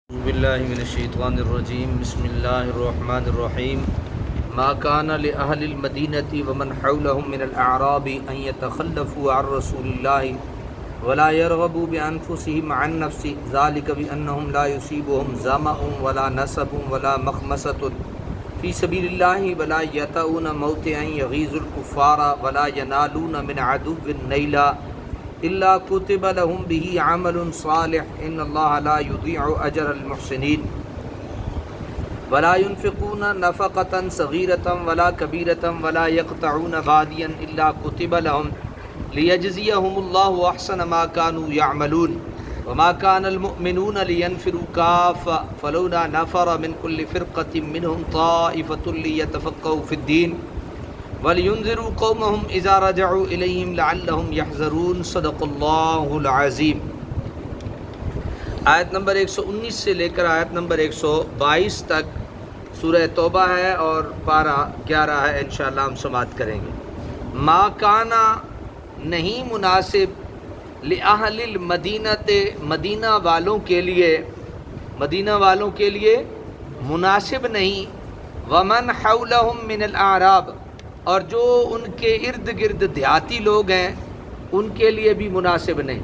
اعوذ باللہ من الشیطان الرجیم بسم اللہ الرحمن الرحیم ما كان لأهل المدینة ومن حولهم من الأعراب ان يتخلفوا عن رسول الله ولا يرغبوا بأنفسهم عن نفسه ذلك بأنهم لا يصيبهم ظمأ ولا نصب ولا مخمصة في سبيل الله ولا يطؤون موطئا يغيظ الكفار ولا ينالون من عدو نيلا إلا كتب لهم به عمل صالح إن الله لا يضيع أجر المحسنين ولا ينفقون نفقة صغيرة ولا كبيرة ولا يقطعون واديا إلا كتب لهم ليجزيهم الله أحسن ما كانوا يعملون وما كان المؤمنون لينفروا كافة فلولا نفر من كل فرقة منهم طائفة ليتفقهوا في الدين وَلِيُنذِرُوا قَوْمَهُمْ إِذَا رَجَعُوا إِلَيْهِمْ لَعَلَّهُمْ يَحْذَرُونَ صدق اللہ العظیم۔ آیت نمبر 119 سے لے کر آیت نمبر 122 تک سورہ توبہ ہے اور پارہ 11 ہے، انشاءاللہ ہم سماعت کریں گے۔ ما کانا نہیں مناسب لأہل المدینۃ مدینہ والوں کے لیے مناسب نہیں، ومن حولہم من الاعراب اور جو ان کے ارد گرد دیہاتی لوگ ہیں ان کے لیے بھی مناسب نہیں،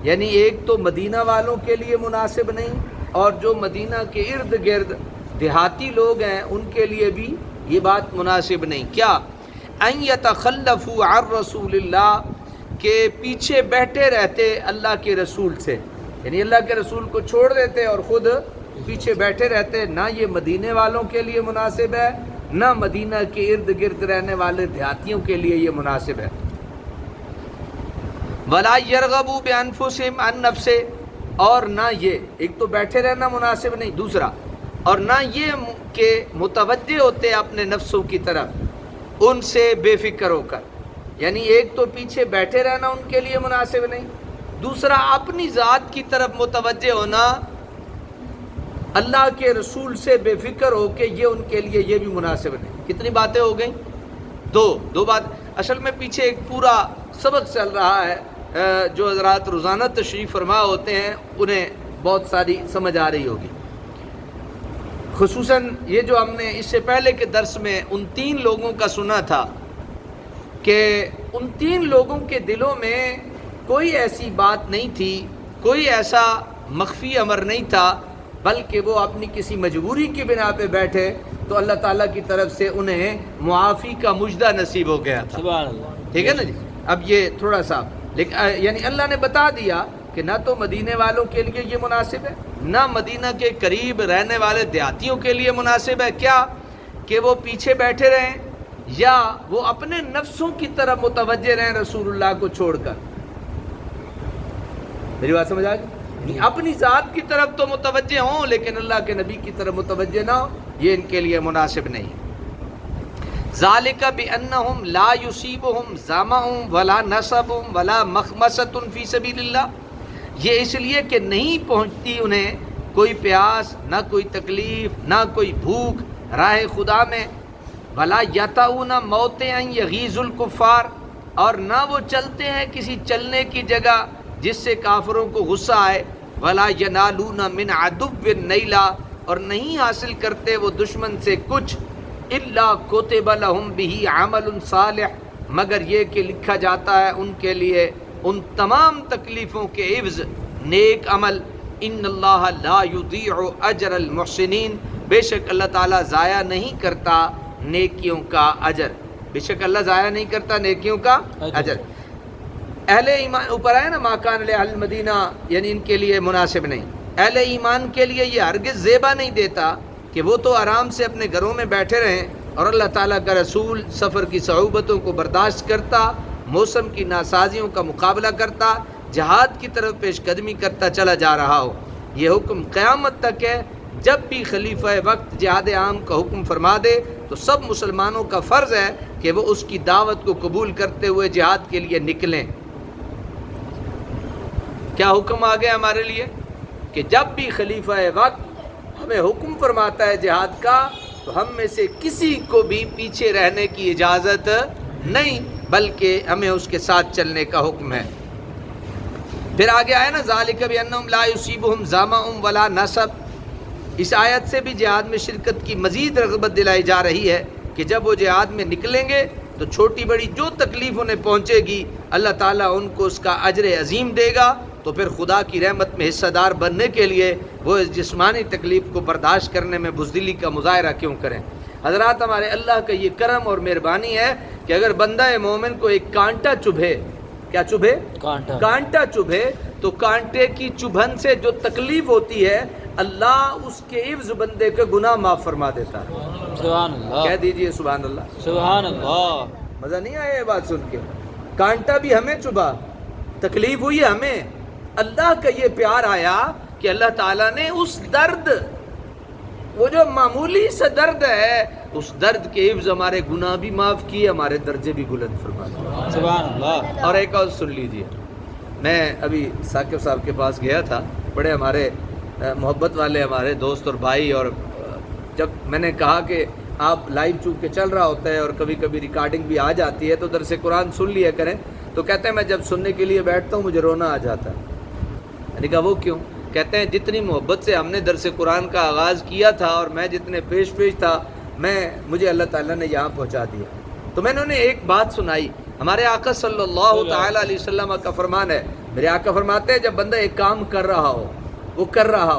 یعنی ایک تو مدینہ والوں کے لیے مناسب نہیں اور جو مدینہ کے ارد گرد دیہاتی لوگ ہیں ان کے لیے بھی یہ بات مناسب نہیں۔ کیا؟ ان یتخلفوا عن رسول اللہ، کہ پیچھے بیٹھے رہتے اللہ کے رسول سے، یعنی اللہ کے رسول کو چھوڑ دیتے اور خود پیچھے بیٹھے رہتے، نہ یہ مدینے والوں کے لیے مناسب ہے نہ مدینہ کے ارد گرد رہنے والے دیہاتیوں کے لیے یہ مناسب ہے۔ وَلَا يَرْغَبُوا بِأَنفُسِهِمْ عَن نَفْسِهِ، اور نہ یہ ایک تو بیٹھے رہنا مناسب نہیں، دوسرا اور نہ یہ کہ متوجہ ہوتے اپنے نفسوں کی طرف ان سے بے فکر ہو کر، یعنی ایک تو پیچھے بیٹھے رہنا ان کے لیے مناسب نہیں، دوسرا اپنی ذات کی طرف متوجہ ہونا اللہ کے رسول سے بے فکر ہو کے یہ ان کے لیے یہ بھی مناسب نہیں۔ کتنی باتیں ہو گئیں؟ دو بات۔ اصل میں پیچھے ایک پورا سبق چل رہا ہے، جو حضرات روزانہ تشریف فرما ہوتے ہیں انہیں بہت ساری سمجھ آ رہی ہوگی۔ خصوصاً یہ جو ہم نے اس سے پہلے کے درس میں ان 3 لوگوں کا سنا تھا کہ ان 3 لوگوں کے دلوں میں کوئی ایسی بات نہیں تھی، کوئی ایسا مخفی امر نہیں تھا، بلکہ وہ اپنی کسی مجبوری کی بنا پہ بیٹھے تو اللہ تعالیٰ کی طرف سے انہیں معافی کا مجدہ نصیب ہو گیا تھا۔ سبحان اللہ۔ ٹھیک ہے نا جی؟ اب یہ تھوڑا سا یعنی اللہ نے بتا دیا کہ نہ تو مدینے والوں کے لیے یہ مناسب ہے نہ مدینہ کے قریب رہنے والے دیہاتیوں کے لیے مناسب ہے۔ کیا کہ وہ پیچھے بیٹھے رہیں یا وہ اپنے نفسوں کی طرف متوجہ رہیں رسول اللہ کو چھوڑ کر؟ میری بات سمجھ آ گئی؟ اپنی ذات کی طرف تو متوجہ ہوں لیکن اللہ کے نبی کی طرف متوجہ نہ ہو، یہ ان کے لیے مناسب نہیں۔ ذالک بانہم لا یصیبہم ظمأ ولا نصب ولا مخمصۃ فی سبیل اللہ، یہ اس لیے کہ نہیں پہنچتی انہیں کوئی پیاس، نہ کوئی تکلیف، نہ کوئی بھوک راہ خدا میں، ولا یطؤون موطئا یغیظ الکفار، اور نہ وہ چلتے ہیں کسی چلنے کی جگہ جس سے کافروں کو غصہ آئے، ولا ینالون من عدو نیلا، اور نہیں حاصل کرتے وہ دشمن سے کچھ، الا کتب لہم بہ عمل صالح، مگر یہ کہ لکھا جاتا ہے ان کے لیے ان تمام تکلیفوں کے عوض نیک عمل۔ ان اللہ لا یضیع اجر المحسنین، بے شک اللہ تعالیٰ ضائع نہیں کرتا نیکیوں کا اجر، بے شک اللہ ضائع نہیں کرتا نیکیوں کا اجر۔ اہل ایمان اوپر آئے نا، ما کان لأہل المدینہ، یعنی ان کے لیے مناسب نہیں۔ اہل ایمان کے لیے یہ ہرگز زیبا نہیں دیتا کہ وہ تو آرام سے اپنے گھروں میں بیٹھے رہیں اور اللہ تعالیٰ کا رسول سفر کی صعوبتوں کو برداشت کرتا، موسم کی ناسازیوں کا مقابلہ کرتا، جہاد کی طرف پیش قدمی کرتا چلا جا رہا ہو۔ یہ حکم قیامت تک ہے، جب بھی خلیفہ وقت جہاد عام کا حکم فرما دے تو سب مسلمانوں کا فرض ہے کہ وہ اس کی دعوت کو قبول کرتے ہوئے جہاد کے لیے نکلیں۔ کیا حکم آ گیا ہمارے لیے کہ جب بھی خلیفہ وقت ہمیں حکم فرماتا ہے جہاد کا تو ہم میں سے کسی کو بھی پیچھے رہنے کی اجازت نہیں، بلکہ ہمیں اس کے ساتھ چلنے کا حکم ہے۔ پھر آگے آیا نا ذالک بانہم لا یصیبہم ظمأ ولا نصب، اس آیت سے بھی جہاد میں شرکت کی مزید رغبت دلائی جا رہی ہے کہ جب وہ جہاد میں نکلیں گے تو چھوٹی بڑی جو تکلیف انہیں پہنچے گی اللہ تعالیٰ ان کو اس کا اجر عظیم دے گا، تو پھر خدا کی رحمت میں حصہ دار بننے کے لیے وہ اس جسمانی تکلیف کو برداشت کرنے میں بزدلی کا مظاہرہ کیوں کریں؟ حضرات، ہمارے اللہ کا یہ کرم اور مہربانی ہے کہ اگر بندہ مومن کو ایک کانٹا چبھے، کیا چبھے؟ کانٹا چبھے، تو کانٹے کی چبھن سے جو تکلیف ہوتی ہے اللہ اس کے عوض بندے کے گناہ معاف فرما دیتا ہے۔ سبحان اللہ، کہہ دیجئے سبحان اللہ۔ سبحان اللہ۔ مزہ نہیں آیا یہ بات سن کے؟ کانٹا بھی ہمیں چبھا، تکلیف ہوئی ہمیں، اللہ کا یہ پیار آیا کہ اللہ تعالیٰ نے اس درد، وہ جو معمولی سا درد ہے، اس درد کے عوض ہمارے گناہ بھی معاف کیے، ہمارے درجے بھی بلند فرما دیے۔ سبحان اللہ۔ اور ایک اور سن لیجئے، میں ابھی ثاقب صاحب کے پاس گیا تھا، بڑے ہمارے محبت والے ہمارے دوست اور بھائی، اور جب میں نے کہا کہ آپ لائیو چونکہ چل رہا ہوتا ہے اور کبھی کبھی ریکارڈنگ بھی آ جاتی ہے تو درس قرآن سن لیا کریں، تو کہتے ہیں میں جب سننے کے لیے بیٹھتا ہوں مجھے رونا آ جاتا ہے۔ میں نے کہا وہ کیوں؟ کہتے ہیں جتنی محبت سے ہم نے درس قرآن کا آغاز کیا تھا اور میں جتنے پیش تھا، مجھے اللہ تعالیٰ نے یہاں پہنچا دیا۔ تو میں نے انہیں ایک بات سنائی، ہمارے آقا صلی اللہ تعالیٰ علیہ وسلم کا فرمان ہے، میرے آقا فرماتے ہیں جب بندہ ایک کام کر رہا ہو، وہ کر رہا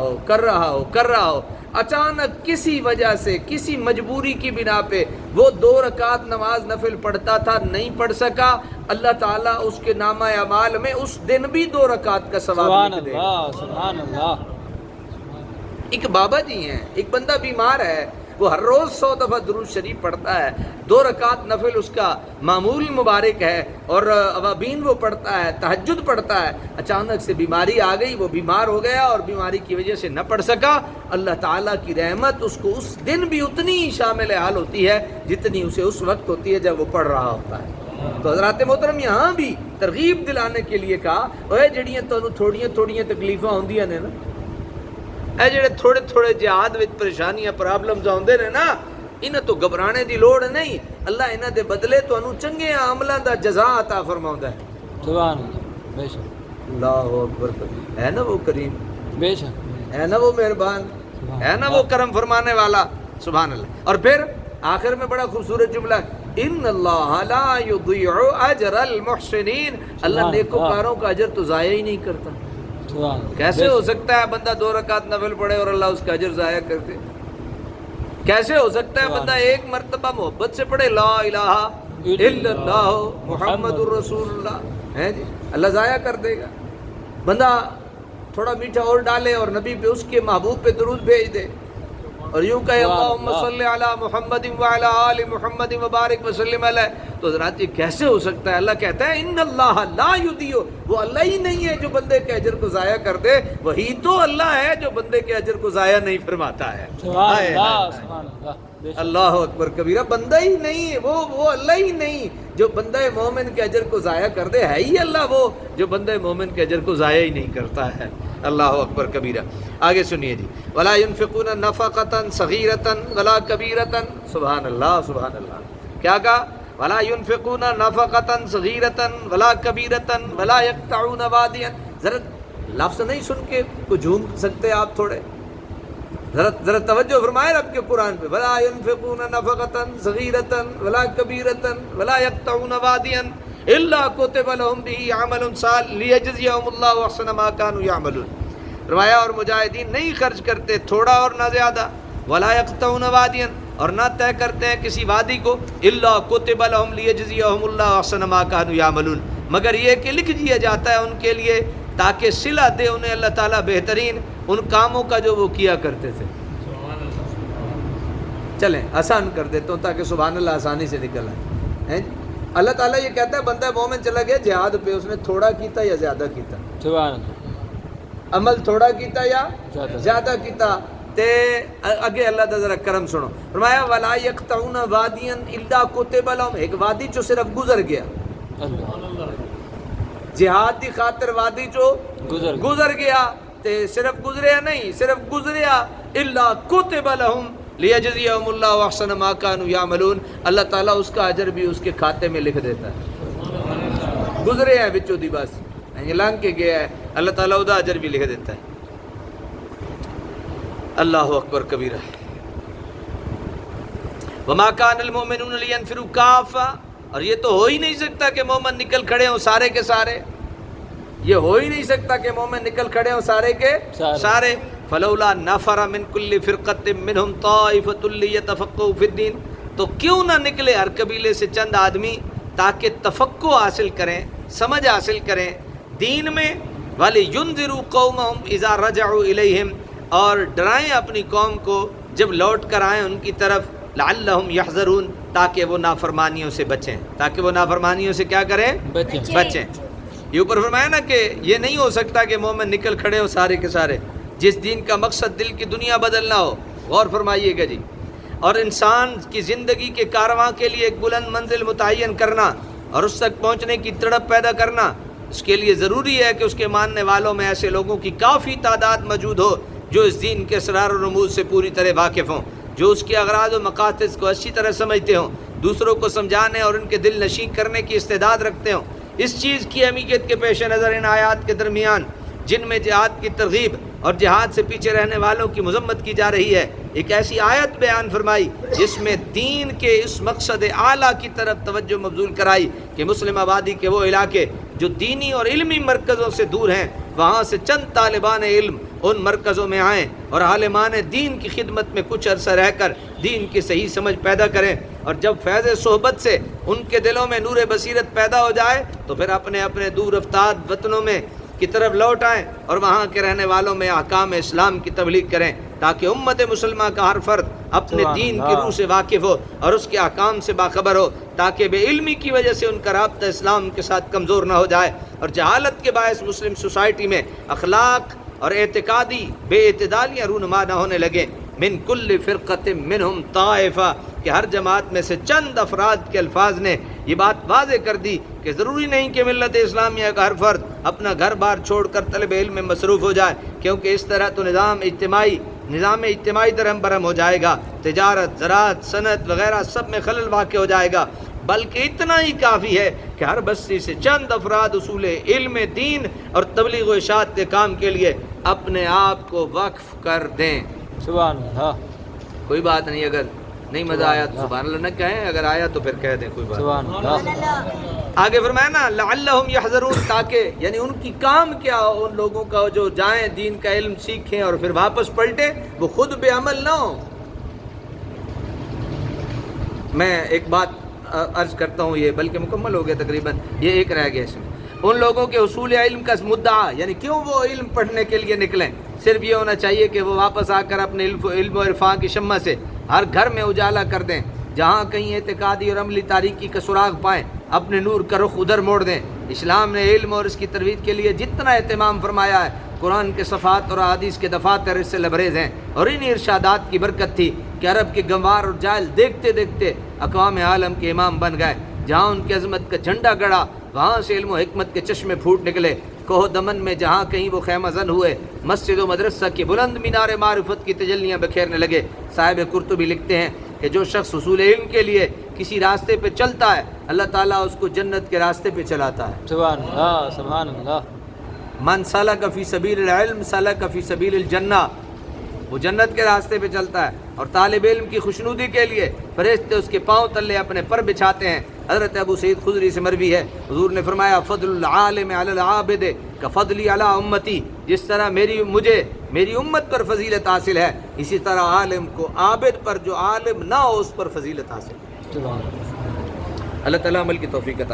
ہو، اچانک کسی وجہ سے، کسی مجبوری کی بنا پہ وہ 2 رکعت نماز نفل پڑھتا تھا، نہیں پڑھ سکا، اللہ تعالیٰ اس کے نامہ اعمال میں اس دن بھی 2 رکعت کا ثواب لکھ دے گا۔ سبحان اللہ۔ ایک بابا جی ہیں، ایک بندہ بیمار ہے، وہ ہر روز 100 دفعہ درود شریف پڑھتا ہے، 2 رکعت نفل اس کا معمول مبارک ہے، اور اوابین وہ پڑھتا ہے، تہجد پڑھتا ہے، اچانک سے بیماری آ گئی، وہ بیمار ہو گیا اور بیماری کی وجہ سے نہ پڑھ سکا، اللہ تعالیٰ کی رحمت اس کو اس دن بھی اتنی ہی شامل حال ہوتی ہے جتنی اسے اس وقت ہوتی ہے جب وہ پڑھ رہا ہوتا ہے۔ تو حضرات محترم یہاں بھی ترغیب دلانے کے لیے کہا، اوے جڑیاں تانوں تھوڑیاں تکلیفاں ہوندیاں نے نا، اے جڑے تھوڑے جہاد وچ پریشانیاں پرابلمز آندے نے نا، انہاں تو گھبرانے دی لوڑ نہیں، اللہ انہاں دے بدلے تانوں چنگے عملاں دا جزا عطا فرماوندا ہے۔ سبحان اللہ، بے شک، اللہ اکبر، ہے نا وہ کریم، بے شک، ہے نا وہ مہربان، ہے نا وہ کرم فرمانے والا، سبحان اللہ۔ اور پھر آخر میں بڑا خوبصورت جملہ ہے، ان اللہ لا یضیع اجر المحسنین، اللہ نیکوکاروں کا اجر تو ضائع ہی نہیں کرتا۔ کیسے ہو سکتا ہے بندہ 2 رکعت نفل پڑھے اور اللہ اس کا اجر ضائع کر دے؟ کیسے ہو سکتا ہے بندہ ایک مرتبہ محبت سے پڑھے لا الہ الا اللہ محمد الرسول اللہ، ہے جی، اللہ ضائع کر دے گا؟ بندہ تھوڑا میٹھا اور ڈالے اور نبی پہ، اس کے محبوب پہ درود بھیج دے اور یوں کہے اللہم صلی علی محمد وعلی آل محمد وبارک وسلم علیہ، تو حضرات یہ کیسے ہو سکتا ہے؟ اللہ کہتا ہے ان اللہ لا یضیع، وہ اللہ ہی نہیں ہے جو بندے کے اجر کو ضائع کر دے، وہی تو اللہ ہے جو بندے کے اجر کو ضائع نہیں فرماتا ہے۔ اللہ اکبر کبیرہ، بندہ ہی نہیں، وہ اللہ ہی نہیں جو بندہ مومن کے اجر کو ضائع کر دے، ہے ہی اللہ وہ جو بندہ مومن کے اجر کو ضائع ہی نہیں کرتا ہے۔ اللہ اکبر کبیرہ۔ آگے سنیے جی، ولا ينفقون نفقة صغيرة ولا كبيرة، سبحان اللہ سبحان اللہ، کیا کہا؟ ولا ينفقون نفقة صغيرة ولا كبيرة ولا يقطعون واديا، ذرا لفظ نہیں سن کے کو جھوم سکتے آپ تھوڑے؟ ذرا توجہ فرمائے رب کے قرآن پہ، ولا ينفقون نفقة صغيرة ولا كبيرة ولا يقطعون واديا الا كتب لهم به عمل صالح ليجزيهم الله احسن ما كانوا يعملون۔ فرمایا اور مجاہدین نہیں خرچ کرتے تھوڑا اور نہ زیادہ، ولا يقطعون واديا، اور نہ طے کرتے ہیں کسی وادی کو، الا كتب لهم ليجزيهم الله احسن ما كانوا يعملون، مگر یہ کہ لکھ دیا جاتا ہے ان کے لیے تاکہ صلہ دے انہیں اللہ تعالیٰ بہترین ان کاموں کا جو وہ کیا کرتے تھے۔ چلیں آسان کر دیتا ہوں تاکہ سبحان اللہ آسانی سے نکل آئے۔ اللہ تعالیٰ یہ کہتا ہے بندہ مومن چلا گیا جہاد پہ، اس نے تھوڑا کیتا یا زیادہ کیتا، سبحان اللہ، عمل تھوڑا کیتا یا زیادہ کیتا، تے اگے اللہ دا ذرا کرم سنو، فرمایا ولا یقطعون وادیا الا کتب لهم، ایک وادی جو صرف گزر گیا، جہاد دی خاطر وادی جو گزر گیا، تے صرف گزریا نہیں، صرف گزریا، الا کتب لهم لیجزیہم اللہ احسن ما کانوا یعملون، اللہ تعالیٰ اس کا اجر بھی اس کے کھاتے میں لکھ دیتا ہے، گزرے ہیں بچوں دی بس لنگ کے گیا ہے، اللہ تعالیٰ ادا اجر بھی لکھ دیتا ہے۔ اللہ اکبر کبیرہ۔ وما کان المؤمنون لینفروا کافہ، اور یہ تو ہو ہی نہیں سکتا کہ مومن نکل کھڑے ہوں سارے کے سارے، یہ ہو ہی نہیں سکتا کہ مومن نکل کھڑے ہوں سارے کے سارے۔ فلولا نفر من کل فرقۃ منہم طائفۃ لیتفقہوا فی الدین، تو کیوں نہ نکلے ہر قبیلے سے چند آدمی تاکہ تفقہ حاصل کریں، سمجھ حاصل کریں دین میں۔ وَلِيُنذِرُوا قَوْمَهُمْ إِذَا رَجَعُوا إِلَيْهِمْ، اور ڈرائیں اپنی قوم کو جب لوٹ کر آئیں ان کی طرف، لعلہم یحذرون، تاکہ وہ نافرمانیوں سے بچیں، تاکہ وہ نافرمانیوں سے کیا کریں؟ بچیں۔ یہ اوپر فرمایا نا کہ یہ نہیں ہو سکتا کہ مومن نکل کھڑے ہو سارے کے سارے، جس دین کا مقصد دل کی دنیا بدلنا ہو۔ غور فرمائیے گا جی، اور انسان کی زندگی کے کارواں کے لیے ایک بلند منزل متعین کرنا اور اس تک پہنچنے کی تڑپ پیدا کرنا، اس کے لیے ضروری ہے کہ اس کے ماننے والوں میں ایسے لوگوں کی کافی تعداد موجود ہو جو اس دین کے اسرار و رموز سے پوری طرح واقف ہوں، جو اس کے اغراض و مقاصد کو اچھی طرح سمجھتے ہوں، دوسروں کو سمجھانے اور ان کے دل نشین کرنے کی استعداد رکھتے ہوں۔ اس چیز کی اہمیت کے پیش نظر ان آیات کے درمیان جن میں جہاد کی ترغیب اور جہاد سے پیچھے رہنے والوں کی مذمت کی جا رہی ہے، ایک ایسی آیت بیان فرمائی جس میں دین کے اس مقصد اعلیٰ کی طرف توجہ مبذول کرائی کہ مسلم آبادی کے وہ علاقے جو دینی اور علمی مرکزوں سے دور ہیں، وہاں سے چند طالبان علم ان مرکزوں میں آئیں اور عالمان دین کی خدمت میں کچھ عرصہ رہ کر دین کی صحیح سمجھ پیدا کریں، اور جب فیض صحبت سے ان کے دلوں میں نور بصیرت پیدا ہو جائے تو پھر اپنے اپنے دور افتاد وطنوں میں کی طرف لوٹ آئیں اور وہاں کے رہنے والوں میں احکام اسلام کی تبلیغ کریں، تاکہ امت مسلمہ کا ہر فرد اپنے دین کی روح سے واقف ہو اور اس کے احکام سے باخبر ہو، تاکہ بے علمی کی وجہ سے ان کا رابطہ اسلام کے ساتھ کمزور نہ ہو جائے اور جہالت کے باعث مسلم سوسائٹی میں اخلاق اور اعتقادی بے اعتدالیاں رونما نہ ہونے لگیں۔ من کل فرقۃ منہم طائفہ، کہ ہر جماعت میں سے چند افراد کے الفاظ نے یہ بات واضح کر دی کہ ضروری نہیں کہ ملت اسلامیہ کا ہر فرد اپنا گھر بار چھوڑ کر طلب علم میں مصروف ہو جائے، کیونکہ اس طرح تو نظام اجتماعی درہم برہم ہو جائے گا، تجارت، زراعت، صنعت وغیرہ سب میں خلل واقع ہو جائے گا۔ بلکہ اتنا ہی کافی ہے کہ ہر بستی سے چند افراد اصول علم دین اور تبلیغ و اشاعت کے کام کے لیے اپنے آپ کو وقف کر دیں۔ سبحان اللہ، کوئی بات نہیں، اگر نہیں مزہ آیا تو سبحان اللہ نہ کہیں، اگر آیا تو پھر کہہ دیں، کوئی بات سبحان اللہ۔ آگے فرمایا نا لعلہم یحذرون، تاکہ یعنی ان کی کام کیا ہو، ان لوگوں کا جو جائیں دین کا علم سیکھیں اور پھر واپس پلٹیں، وہ خود بے عمل نہ ہوں۔ میں ایک بات عرض کرتا ہوں، یہ بلکہ مکمل ہو گیا تقریباً، یہ ایک رہ گیا اس میں۔ ان لوگوں کے حصول علم کا مدعا، یعنی کیوں وہ علم پڑھنے کے لیے نکلیں، صرف یہ ہونا چاہیے کہ وہ واپس آ کر اپنے علم و عرفان کی شمع سے ہر گھر میں اجالا کر دیں، جہاں کہیں اعتقادی اور عملی تاریکی کا سراغ پائیں اپنے نور کا رخ ادھر موڑ دیں۔ اسلام نے علم اور اس کی ترویج کے لیے جتنا اہتمام فرمایا ہے، قرآن کے صفحات اور احادیث کے دفاتر اس سے لبریز ہیں، اور انہی ارشادات کی برکت تھی کہ عرب کے گنوار اور جاہل دیکھتے دیکھتے اقوام عالم کے امام بن گئے۔ جہاں ان کی عظمت کا جھنڈا گڑا، وہاں سے علم و حکمت کے چشمے پھوٹ نکلے۔ کوہ دمن میں جہاں کہیں وہ خیمہ زن ہوئے، مسجد و مدرسہ کی بلند مینار معرفت کی تجلیاں بکھیرنے لگے۔ صاحب قرطبی لکھتے ہیں کہ جو شخص حصول علم کے لیے کسی راستے پہ چلتا ہے، اللہ تعالیٰ اس کو جنت کے راستے پہ چلاتا ہے۔ سبحان اللہ، سبحان اللہ۔ من سلک فی سبیل العلم سلک فی سبیل الجنہ، وہ جنت کے راستے پہ چلتا ہے، اور طالب علم کی خوشنودی کے لیے فرشتے اس کے پاؤں تلے اپنے پر بچھاتے ہیں۔ حضرت ابو سعید خدری سے مروی ہے، حضور نے فرمایا فضل العالم علی العابد کفضلی علی امتی، جس طرح میری امت پر فضیلت حاصل ہے، اسی طرح عالم کو عابد پر جو عالم نہ ہو اس پر فضیلت حاصل ہے۔ سبحان اللہ۔ اللہ تعالیٰ عمل کی توفیق عطا